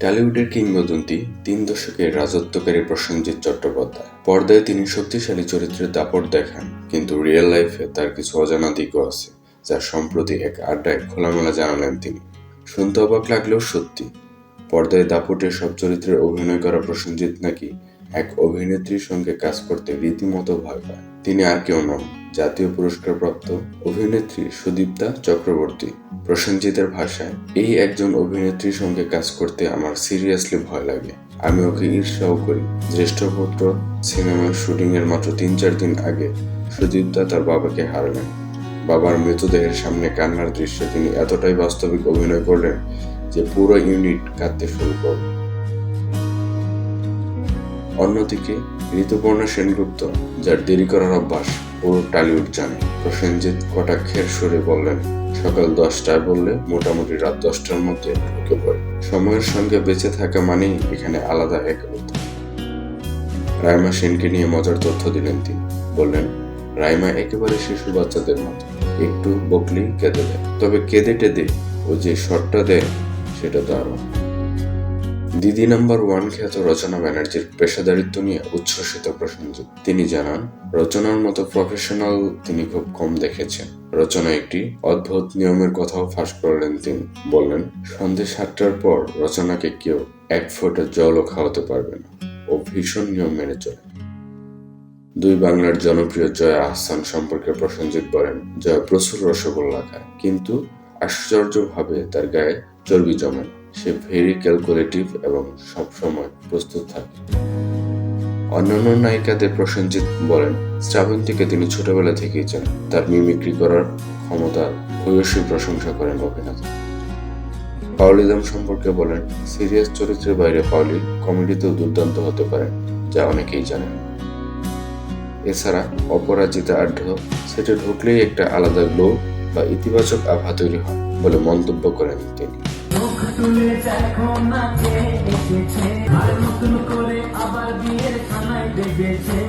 টলিউডের কিংবদন্তি ৩ দশকের রাজত্বকারী প্রসেনজিৎ চট্টোপাধ্যায়। পর্দায় তিনি শক্তিশালী চরিত্রের দাপট দেখান, কিন্তু রিয়েল লাইফে তার কিছু অজানা দিকও আছে, যা সম্প্রতি এক আড্ডায় খোলামেলা জানালেন তিনি। শুনতে অবাক লাগলেও সত্যি, পর্দায় দাপটের সব চরিত্রে অভিনয় করা প্রসেনজিৎ নাকি এক অভিনেত্রীর সঙ্গে কাজ করতে রীতিমতো ভয় পায়। তিনি আর কেউ নন, জাতীয় পুরস্কারপ্রাপ্ত অভিনেত্রী সুদীপ্তা চক্রবর্তী। প্রসেনজিতের ভাষায়, এই একজন অভিনেত্রীর সঙ্গে কাজ করতে আমার সিরিয়াসলি ভয় লাগে। আমি ওকে ঈর্ষাও করি। জ্যেষ্ঠ পুত্র সিনেমার শুটিং এর মাত্র ৩-৪ দিন আগে সুদীপ্তা তার বাবাকে হারালেন। বাবার মৃতদেহের সামনে কান্নার দৃশ্যে তিনি এতটাই বাস্তবিক অভিনয় করলেন যে পুরো ইউনিট কাঁদতে শুরু করল। অন্যদিকে ঋতুপর্ণা সেনগুপ্ত, যার দেরি করার অভ্যাস, পুরো টলিউড জানে। প্রসেনজিৎ কটাক্ষের সুরে বললেন, সকাল 10টায় বললে মোটামুটি রাত 10টার মধ্যে ঢুকে পড়ে। সময়ের সঙ্গে বেঁচে থাকা মানেই এখানে আলাদা এক অধ্যায়। রাইমা সেনকে নিয়ে মজার তথ্য দিলেন তিনি। বললেন, রাইমা একেবারে শিশু বাচ্চাদের মতো, একটু বকলেই কেঁদে দেয়, তবে কেঁদে টেদে ও যে শটটা দেয় সেটা দারুণ। দিদি নাম্বার 1 খ্যাত রচনা ব্যানার্জির পেশাদারিত্ব নিয়ে উচ্ছ্বসিত প্রসেনজিৎ। তিনি জানান, রচনার মতো প্রফেশনাল তিনি খুব কম দেখেছেন। রচনা একটি অদ্ভুত নিয়মের কথাও ফাঁস করলেন তিনি। বললেন, সন্ধে 7টার পর রচনাকে কেউ এক ফোঁটা জলও খাওয়াতে পারবে না। ও ভীষণ নিয়ম মেনে চলে। 2 বাংলার জনপ্রিয় জয়া আহসান সম্পর্কে প্রসেনজিৎ বলেন, জয়া প্রচুর রসগোল্লা খায়, কিন্তু আশ্চর্যভাবে তার গায়ে চর্বি জমে না। সে ভেরি ক্যালকুলেটিভ এবং সবসময় প্রস্তুত থাকে। অন্যান্য নায়িকাদের প্রসেনজিৎ বলেন, শ্রাবন্তীকে তিনি ছোটবেলা থেকেই জানেন। তার মিমিক্রি করার ক্ষমতার ভূয়সী প্রশংসা করেন অভিনেতা। পাওলি দাম সম্পর্কে বলেন, সিরিয়াস চরিত্রের বাইরে পাওলি কমেডিতেও দুর্দান্ত হতে পারেন, যা অনেকেই জানেন। এছাড়া অপরাজিতা আঢ্য সেটে ঢুকলেই একটা আলাদা গ্লো বা ইতিবাচক আভা তৈরি হয় বলে মন্তব্য করেন তিনি। আবার বিয়ের খানায় ডেকেছে।